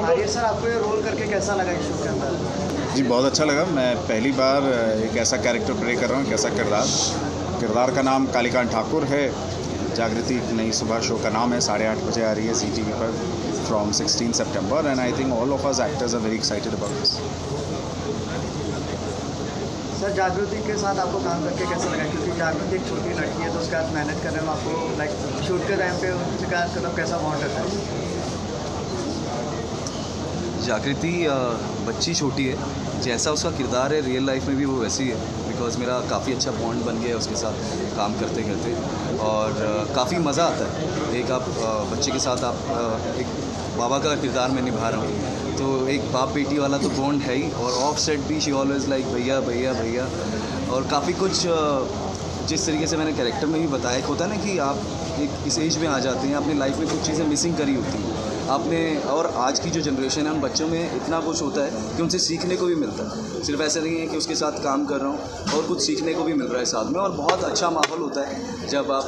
आर्य sir, आपको ये role करके कैसा लगा इस शो के अंदर? जी बहुत अच्छा लगा। मैं पहली बार एक ऐसा कैरेक्टर प्ले कर रहा हूँ, एक ऐसा किरदार का नाम कालीकांत ठाकुर है। जागृति एक नई सुबह शो का नाम है, 8:30 बजे आ रही है ZTV पर फ्रॉम 16 सितंबर and I think all of us actors are very excited about this. Sir, Jagriti के साथ आपको काम करके कैसा लगा? क्योंकि जागृति एक छोटी लड़की है तो उसके साथ मेहनत करने में आपको लाइक शूट के टाइम पे उसके साथ मतलब कैसा बॉन्ड रहता है? जागृति बच्ची छोटी है, जैसा उसका किरदार है रियल लाइफ में भी वो वैसी है। बिकॉज मेरा काफ़ी अच्छा बॉन्ड बन गया है उसके साथ काम करते करते और काफ़ी मज़ा आता है। एक आप बच्चे के साथ आप एक बाबा का किरदार में निभा रहा हूँ, तो एक बाप बेटी वाला तो बॉन्ड है ही, और ऑफ सेट भी शी ऑलवेज लाइक भैया भैया भैया। और काफ़ी कुछ जिस तरीके से मैंने कैरेक्टर में भी बताया, होता है ना कि आप एक इस एज में आ जाते हैं, अपनी लाइफ में कुछ चीज़ें मिसिंग करी होती हैं आपने, और आज की जो जनरेशन है उन बच्चों में इतना कुछ होता है कि उनसे सीखने को भी मिलता है। सिर्फ ऐसा नहीं है कि उसके साथ काम कर रहा हूँ, और कुछ सीखने को भी मिल रहा है साथ में, और बहुत अच्छा माहौल होता है जब आप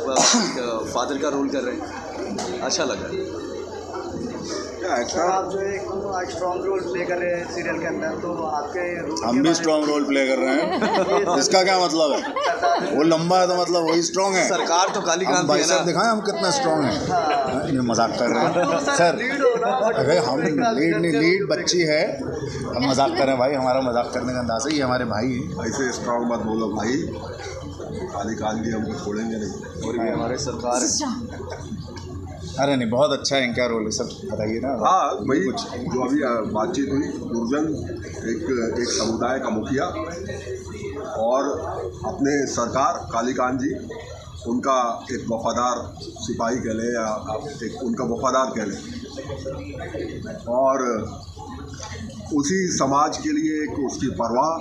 फादर का रोल कर रहे हैं। अच्छा लग रहा है। सर, आप जो एक स्ट्रॉन्ग रोल प्ले कर रहे हैं सीरियल के अंदर, तो आपके रोल हम भी स्ट्रॉन्ग रोल प्ले कर रहे हैं। इसका क्या मतलब है? वो लंबा है तो मतलब वही स्ट्रॉन्ग है। सरकार तो कालीकांत भाई साहब दिखाएं हम कितना स्ट्रॉन्ग है। ये मजाक कर रहे हैं सर। अरे हम लीड बच्ची है, हम मजाक कर रहे हैं भाई। हमारा मजाक करने का अंदाज़ है, ये हमारे भाई हैं। ऐसे स्ट्रॉन्ग मत बोलो भाई, कालीकांत जी हमको छोड़ेंगे नहीं। और ये हमारे सरकार अरे नहीं, बहुत अच्छा है इनका रोल है सर, बताइए ना। हाँ भाई, जो अभी बातचीत हुई, दुर्जन एक समुदाय का मुखिया और अपने सरकार कालीकांत जी, उनका एक वफादार सिपाही कह लें या आप एक उनका वफादार कह लें, और उसी समाज के लिए एक उसकी परवाह,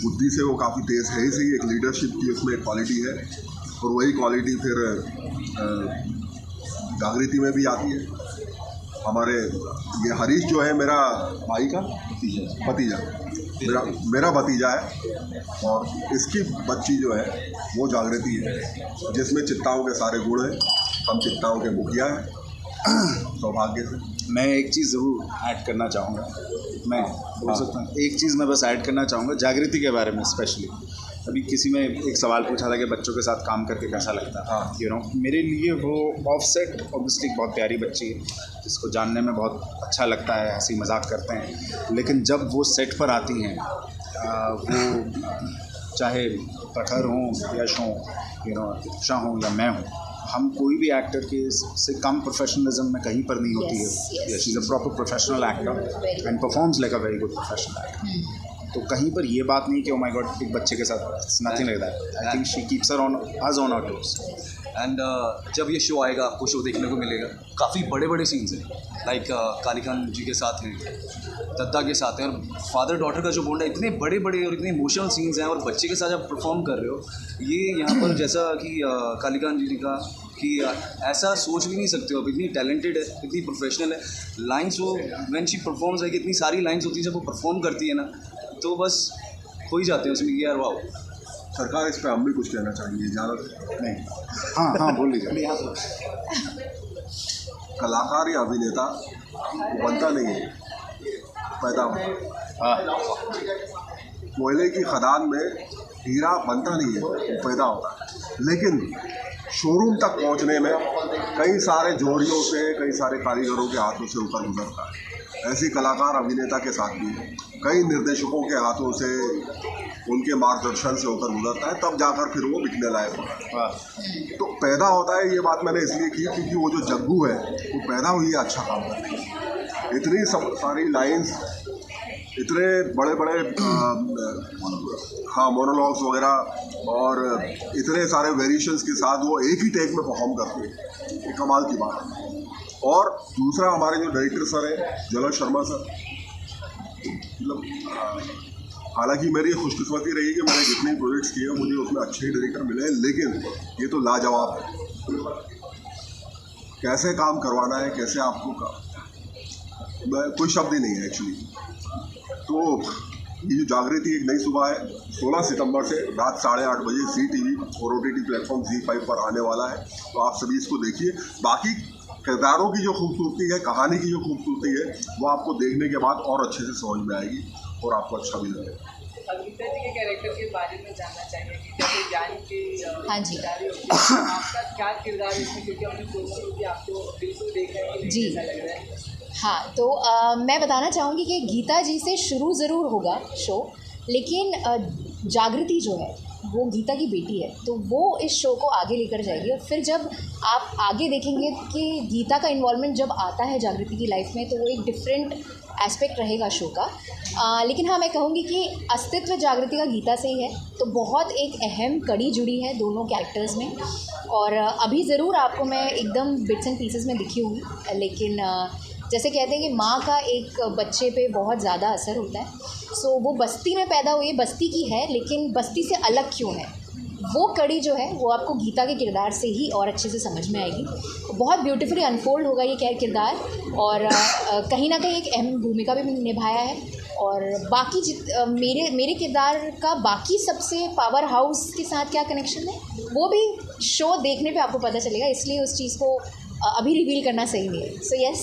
बुद्धि से वो काफ़ी तेज़ है ही सही, एक लीडरशिप की उसमें क्वालिटी है, और वही क्वालिटी फिर जागृति में भी आती है। हमारे ये हरीश जो है मेरा भाई का भतीजा मेरा भतीजा है, और इसकी बच्ची जो है वो जागृति है, जिसमें चित्ताओं के सारे गुण हैं। हम चित्ताओं के मुखिया हैं सौभाग्य से। मैं एक चीज़ ज़रूर ऐड करना चाहूँगा, मैं बोल सकता हूँ एक चीज़ मैं बस ऐड करना चाहूँगा जागृति के बारे में स्पेशली। अभी किसी में एक सवाल पूछा था कि बच्चों के साथ काम करके कैसा लगता है। हाँ, यू नो, मेरे लिए वो ऑफ सेट ऑब्वियसली बहुत प्यारी बच्ची है, जिसको जानने में बहुत अच्छा लगता है, हंसी मजाक करते हैं, लेकिन जब वो सेट पर आती हैं, वो चाहे प्रखर हों, यश हों, यू नो, इच्छा हों या मैं हूँ, हम कोई भी एक्टर के से कम प्रोफेशनलिज्म में कहीं पर नहीं होती है। She is a proper professional actor and performs like a very good professional actor. तो कहीं पर ये बात नहीं कि ओ माय गॉड एक बच्चे के साथ, nothing like that. I think she keeps her on us on our toes. And जब ये शो आएगा आपको शो देखने को मिलेगा, काफ़ी बड़े बड़े सीन्स हैं, लाइक कालीकांत जी के साथ हैं, दत्ता के साथ हैं, और फादर डॉटर का जो बॉन्ड है, इतने बड़े बड़े और इतने इमोशनल सीन्स हैं, और बच्चे के साथ जब परफॉर्म कर रहे हो, ये यहाँ पर जैसा कि कालीकांत जी ने कहा कि ऐसा सोच भी नहीं सकते हो, अब इतनी टैलेंटेड है, इतनी प्रोफेशनल है। लाइन्स वो व्हेन शी परफॉर्म्स है कि इतनी सारी लाइन्स होती है, जब वो परफॉर्म करती है ना, तो बस हो ही जाते हैं उसमें कि यार वाह। सरकार, इस पर हम भी कुछ कहना चाहेंगे, ज़्यादा नहीं। हाँ बोल लीजिए। कलाकार या अभिनेता बनता नहीं है, पैदा होता है। कोयले की खदान में हीरा बनता नहीं है, वो पैदा होता है। लेकिन शोरूम तक पहुंचने में कई सारे जोड़ियों से, कई सारे कारीगरों के हाथों से ऊपर गुजरता है। ऐसी कलाकार अभिनेता के साथ भी है, कई निर्देशकों के हाथों से, उनके मार्गदर्शन से होकर गुजरता है, तब जाकर फिर वो बिकने लायक होता है। तो पैदा होता है, ये बात मैंने इसलिए की क्योंकि वो जो जग्गू है वो पैदा हुई है अच्छा काम करती है। इतनी सारी लाइंस, इतने बड़े बड़े मोनोलॉग्स वगैरह, और इतने सारे वेरिएशंस के साथ वो एक ही टेक में परफॉर्म करती है, ये कमाल की बात है। और दूसरा, हमारे जो डायरेक्टर सर हैं जलज शर्मा सर, मतलब हालांकि मेरी खुशकिस्मती रही कि मैंने जितने प्रोजेक्ट्स किए मुझे उसमें अच्छे डायरेक्टर मिले, लेकिन ये तो लाजवाब है। कैसे काम करवाना है, कैसे आपको कोई शब्द ही नहीं है एक्चुअली। तो ये जो जागृति एक नई सुबह है 16 सितंबर से रात 8:30 बजे ZTV और OTT प्लेटफॉर्म ZEE5 पर आने वाला है। तो आप सभी इसको देखिए। बाकी किरदारों की जो खूबसूरती है, कहानी की जो खूबसूरती है, वो आपको देखने के बाद और अच्छे से समझ में आएगी और आपको अच्छा भी लगेगा। गीता जी के कैरेक्टर के बारे में जानना चाहिए कि जैसे ज्ञान की हाँ जी। आपका क्या किरदार है इसमें, क्योंकि हमने सोचा कि आपको बिल्कुल देखा है कि जी। ऐसा लग रहा है। हाँ, तो मैं बताना चाहूँगी कि गीता जी से शुरू ज़रूर होगा शो, लेकिन जागृति जो है वो गीता की बेटी है, तो वो इस शो को आगे लेकर जाएगी। और फिर जब आप आगे देखेंगे कि गीता का इन्वॉल्वमेंट जब आता है जागृति की लाइफ में, तो वो एक डिफरेंट एस्पेक्ट रहेगा शो का। लेकिन हाँ, मैं कहूँगी कि अस्तित्व जागृति का गीता से ही है, तो बहुत एक अहम कड़ी जुड़ी है दोनों कैरेक्टर्स में। और अभी ज़रूर आपको मैं एकदम बिट्स एंड पीसेस में दिखी होंगी, लेकिन जैसे कहते हैं कि माँ का एक बच्चे पे बहुत ज़्यादा असर होता है। सो वो बस्ती में पैदा हुई है, बस्ती की है, लेकिन बस्ती से अलग क्यों है, वो कड़ी जो है वो आपको गीता के किरदार से ही और अच्छे से समझ में आएगी। बहुत ब्यूटीफुली अनफोल्ड होगा ये किरदार, और कहीं ना कहीं एक अहम भूमिका भी निभाया है। और बाकी मेरे किरदार का बाकी सबसे पावर हाउस के साथ क्या कनेक्शन है, वो भी शो देखने पे आपको पता चलेगा, इसलिए उस चीज़ को अभी रिवील करना सही नहीं है। सो यस,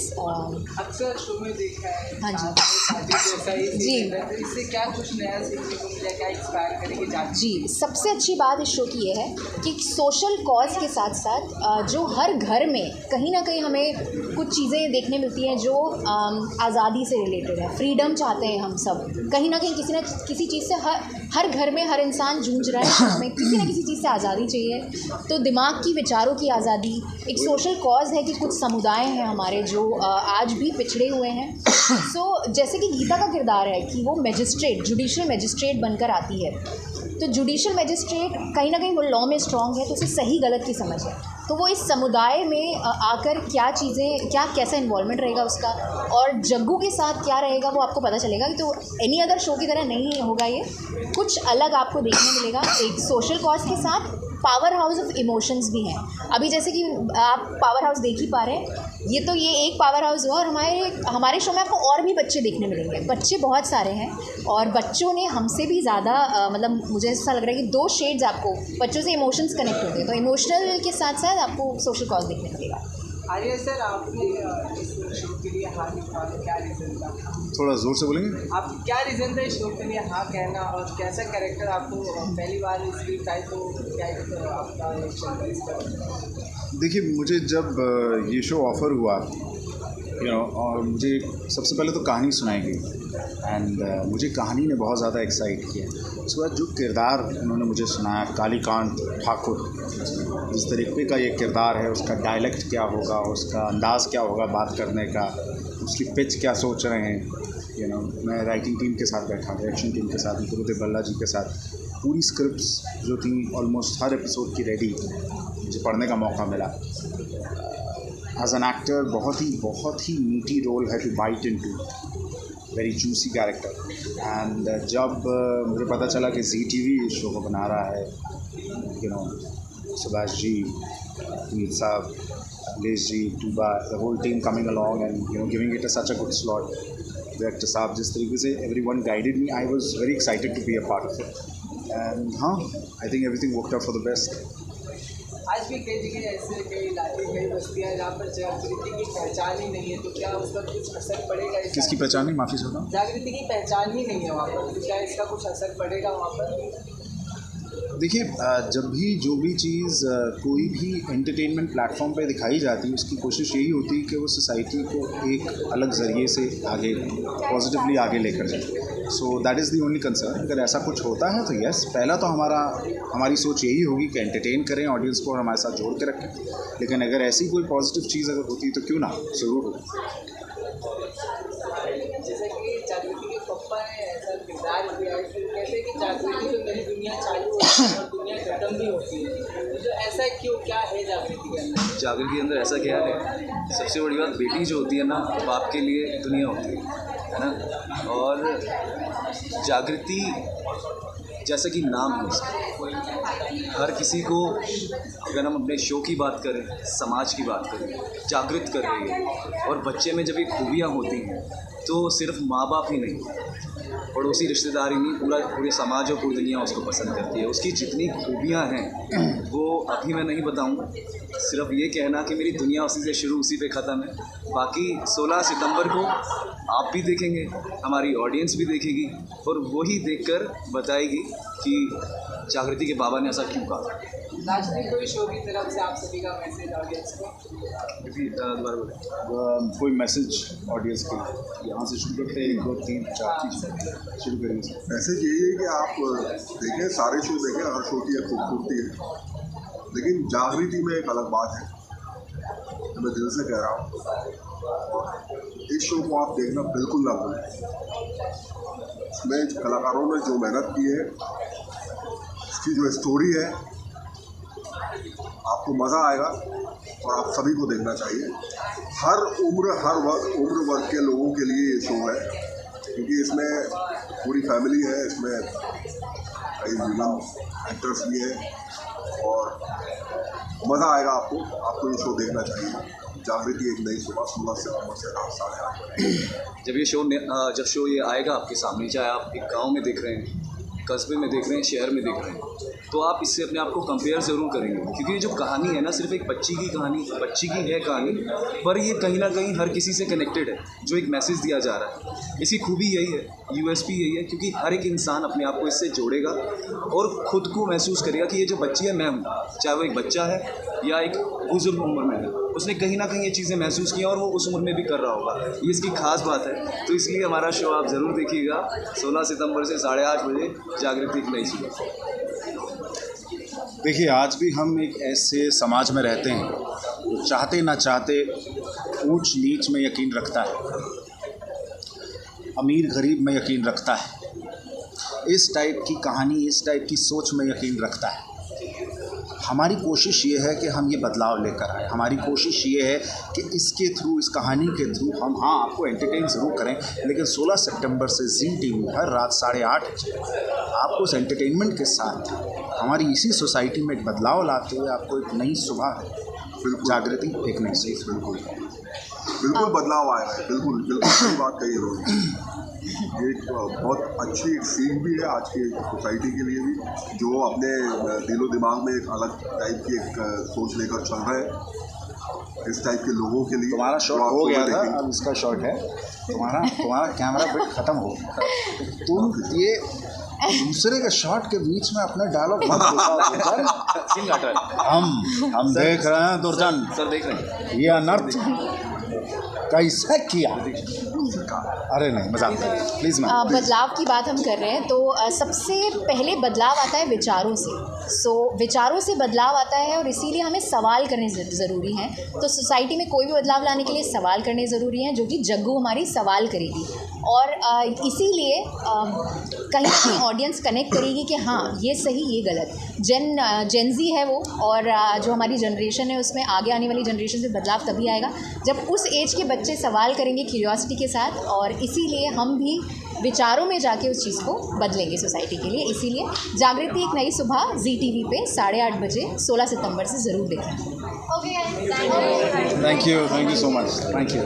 अक्सर शो में देखा है हाँ जी। शादी जैसा ही जी। सीन है, तो इससे क्या कुछ नया सीखने को मिला, क्या इंस्पायर करेगी जागृति? जी, सबसे अच्छी बात इस शो की ये है कि सोशल कॉज के साथ साथ जो हर घर में कहीं ना कहीं हमें कुछ चीज़ें देखने मिलती हैं जो आज़ादी से रिलेटेड है। फ्रीडम चाहते हैं हम सब, कहीं ना कहीं किसी न किसी चीज़ से हर घर में हर इंसान जूझ रहा है, हमें किसी न किसी चीज़ से आज़ादी चाहिए। तो दिमाग की, विचारों की आज़ादी, एक सोशल कॉज है कि कुछ समुदाय हैं हमारे जो आज भी पिछड़े हुए हैं। सो जैसे कि गीता का किरदार है कि वो मैजिस्ट्रेट, जुडिशल मैजिस्ट्रेट बनकर आती है, तो जुडिशल मैजिस्ट्रेट कहीं ना कहीं वो लॉ में स्ट्रॉन्ग है, तो उसे सही गलत की समझ है। तो वो इस समुदाय में आकर क्या चीज़ें, क्या कैसा इन्वॉल्वमेंट रहेगा उसका, और जग्गू के साथ क्या रहेगा वो आपको पता चलेगा। तो एनी अदर शो की तरह नहीं होगा, ये कुछ अलग आपको देखने मिलेगा। एक सोशल कॉज के साथ पावर हाउस ऑफ इमोशंस भी हैं। अभी जैसे कि आप पावर हाउस देख ही पा रहे हैं, ये एक पावर हाउस हुआ, और हमारे शो में आपको और भी बच्चे देखने मिलेंगे। बच्चे बहुत सारे हैं, और बच्चों ने हमसे भी ज़्यादा मतलब मुझे ऐसा लग रहा है कि 2 शेड्स आपको बच्चों से इमोशंस कनेक्ट होते हैं, तो इमोशनल के साथ साथ आपको सोशल कॉज देखने मिलेगा। आर्य सर, आपने इस शो के लिए हाँ लिखा, क्या रीज़न था? थोड़ा ज़ोर से बोलेंगे। आप क्या रीज़न था इस शो के लिए हाँ कहना, और कैसा कैरेक्टर आपको पहली बार स्क्रिप्ट आई तो क्या आपका रिएक्शन था इस पर? देखिए, मुझे जब ये शो ऑफ़र हुआ और मुझे सबसे पहले तो कहानी सुनाई गई, एंड मुझे कहानी ने बहुत ज़्यादा एक्साइट किया। उसके बाद जो किरदार उन्होंने मुझे सुनाया, कालीकांत ठाकुर, जिस तरीके का ये किरदार है, उसका डायलेक्ट क्या होगा, उसका अंदाज़ क्या होगा बात करने का, उसकी पिच क्या सोच रहे हैं, मैं राइटिंग टीम के साथ बैठा, डायरेक्शन टीम के साथ, गुरुदेव बल्ला जी के साथ, पूरी स्क्रिप्ट्स जो थी ऑलमोस्ट हर एपिसोड की रेडी, मुझे पढ़ने का मौका मिला। एज एन एक्टर बहुत ही मीटी रोल है to bite into, very juicy character. And जब मुझे पता चला कि ZTV इस शो को बना रहा है, Subhash ji, Mir Sahab, Akhilesh ji, Tuba, the whole team coming along and giving it such a good slot, director Sahab जिस तरीके से everyone guided me, I was very excited to be a part of it. And हाँ, I think everything worked out for the best. आज भी कई जगह ऐसे, कई इलाके, कई बस्तियाँ जहाँ पर जागृति की पहचान ही नहीं है, तो क्या उस पर कुछ असर पड़ेगा? किसकी पहचान नहीं, माफ़ी चाहता हूँ। जागृति की पहचान ही नहीं है वहाँ पर, तो क्या इसका कुछ असर पड़ेगा वहाँ पर? देखिए, जब भी जो भी चीज़ कोई भी एंटरटेनमेंट प्लेटफॉर्म पे दिखाई जाती है, उसकी कोशिश यही होती है कि वो सोसाइटी को एक अलग ज़रिए से आगे पॉजिटिवली आगे लेकर जाए। So that is the only concern. अगर ऐसा कुछ होता है तो यस, पहला तो हमारी सोच यही होगी कि एंटरटेन करें ऑडियंस को और हमारे साथ जोड़ के रखें, लेकिन अगर ऐसी कोई पॉजिटिव चीज़ अगर होती है तो क्यों ना, ज़रूर हो। जैसे कि जागृति के पप्पा ने ऐसा किरदार किया है, फिर कहते हैं कि जागृति तो नई दुनिया चालू होती है और दुनिया खत्म भी होती है, तो ऐसा क्यों, क्या है जागृति के अंदर? जागृति के अंदर ऐसा क्या है, सबसे बड़ी बात, बेटी जो होती है ना, बाप के लिए दुनिया होती है ना। और जागृति जैसा कि नाम है उसका, हर किसी को, अगर हम अपने शो की बात करें, समाज की बात करें, जागृत कर रही है। और बच्चे में जब ये खूबियाँ होती हैं तो सिर्फ माँ बाप ही नहीं, पड़ोसी रिश्तेदारी नहीं, पूरे समाज और पूरी दुनिया उसको पसंद करती है। उसकी जितनी खूबियाँ हैं वो अभी मैं नहीं बताऊँ, सिर्फ ये कहना कि मेरी दुनिया उसी से शुरू उसी पे ख़त्म है। बाकी 16 सितंबर को आप भी देखेंगे, हमारी ऑडियंस भी देखेगी और वही देखकर बताएगी कि जागृति के बाबा ने ऐसा क्यों कहा। लास्टली कोई शो की तरफ से आप सभी का मैसेज ऑडियंस को? दोबारा बोलें। कोई मैसेज ऑडियंस के लिए यहाँ से शुरू करते हैं, 1 2 3 4 चीज़ शुरू करेंगे सर। मैसेज यही है कि आप देखें, सारे शो देखें, हर शो की एक खूबसूरती है, लेकिन जागृति में एक अलग बात है, तो मैं दिल से कह रहा हूँ इस शो को आप देखना बिल्कुल ना भूलें। इसमें कलाकारों ने जो मेहनत की है, इसकी जो स्टोरी है, आपको मज़ा आएगा और आप सभी को देखना चाहिए। हर उम्र वर्ग के लोगों के लिए ये शो है, क्योंकि इसमें पूरी फैमिली है, इसमें कई विलन एक्टर्स भी हैं और मज़ा आएगा आपको ये शो देखना चाहिए। जागृति एक नई सुबह 16 सितंबर से रात 8:30। जब शो ये आएगा आपके सामने, चाहे आप एक गांव में देख रहे हैं, कस्बे में देख रहे हैं, शहर में देख रहे हैं, तो आप इससे अपने आप को कंपेयर ज़रूर करेंगे, क्योंकि ये जो कहानी है ना, सिर्फ एक बच्ची की है कहानी, पर ये कहीं ना कहीं हर किसी से कनेक्टेड है, जो एक मैसेज दिया जा रहा है। इसकी खूबी यही है, USP यही है, क्योंकि हर एक इंसान अपने आप को इससे जोड़ेगा और ख़ुद को महसूस करेगा कि ये जो बच्ची है मैं हूँ, चाहे वो एक बच्चा है या एक बुजुर्ग उम्र में है, उसने कहीं ना कहीं ये चीज़ें महसूस की और वो उस उम्र में भी कर रहा होगा। ये इसकी खास बात है। तो इसलिए हमारा शो आप ज़रूर देखिएगा 16 सितंबर से 8:30 बजे, जागृति एक नई सुबह। देखिए, आज भी हम एक ऐसे समाज में रहते हैं जो चाहते ना चाहते ऊंच नीच में यकीन रखता है, अमीर गरीब में यकीन रखता है, इस टाइप की कहानी, इस टाइप की सोच में यकीन रखता है। हमारी कोशिश ये है कि हम ये बदलाव लेकर आए। हमारी कोशिश ये है कि इसके थ्रू, इस कहानी के थ्रू हम आपको एंटरटेन ज़रूर करें, लेकिन 16 सितंबर से जी TV हर रात 8:30 बजे आपको उस एंटरटेनमेंट के साथ हमारी इसी सोसाइटी में एक बदलाव लाते हुए आपको एक नई सुबह है। जागृति एक नई सुबह। बिल्कुल बदलाव आएगा, बिल्कुल सही बात कही है। ये एक बहुत अच्छी सीख भी है आज की सोसाइटी के लिए भी, जो अपने दिलो दिमाग में एक अलग टाइप की एक सोच लेकर चल रहे हैं। इस टाइप के लोगों के लिए तुम्हारा शॉट हो गया था, अब इसका शॉट है। तुम्हारा कैमरा बिट खत्म हो गया। तुम ये दूसरे के शॉट के बीच में अपने डायलॉग मत हम देख रहे हैं दुर्जन सर देख रहे हैं ये अनर्थ कैसे किया। अरे नहीं, मजाक, प्लीज़ मैम। बदलाव की बात हम कर रहे हैं तो सबसे पहले बदलाव आता है विचारों से। विचारों से बदलाव आता है और इसीलिए हमें सवाल करने ज़रूरी हैं। तो सोसाइटी में कोई भी बदलाव लाने के लिए सवाल करने ज़रूरी हैं, जो कि जग्गू हमारी सवाल करेगी और इसीलिए कहीं ना कहीं ऑडियंस कनेक्ट करेगी कि हाँ ये सही ये गलत। जेन ज़ी है वो, और जो हमारी जनरेशन है उसमें आगे आने वाली जनरेशन से बदलाव तभी आएगा जब उस एज के बच्चे सवाल करेंगे क्यूरियोसिटी के साथ, और इसीलिए हम भी विचारों में जाके उस चीज़ को बदलेंगे सोसाइटी के लिए। इसीलिए जागृति एक नई सुबह जी TV पे 8:30 बजे 16 सितंबर से ज़रूर देखें। Thank you so much. Thank you.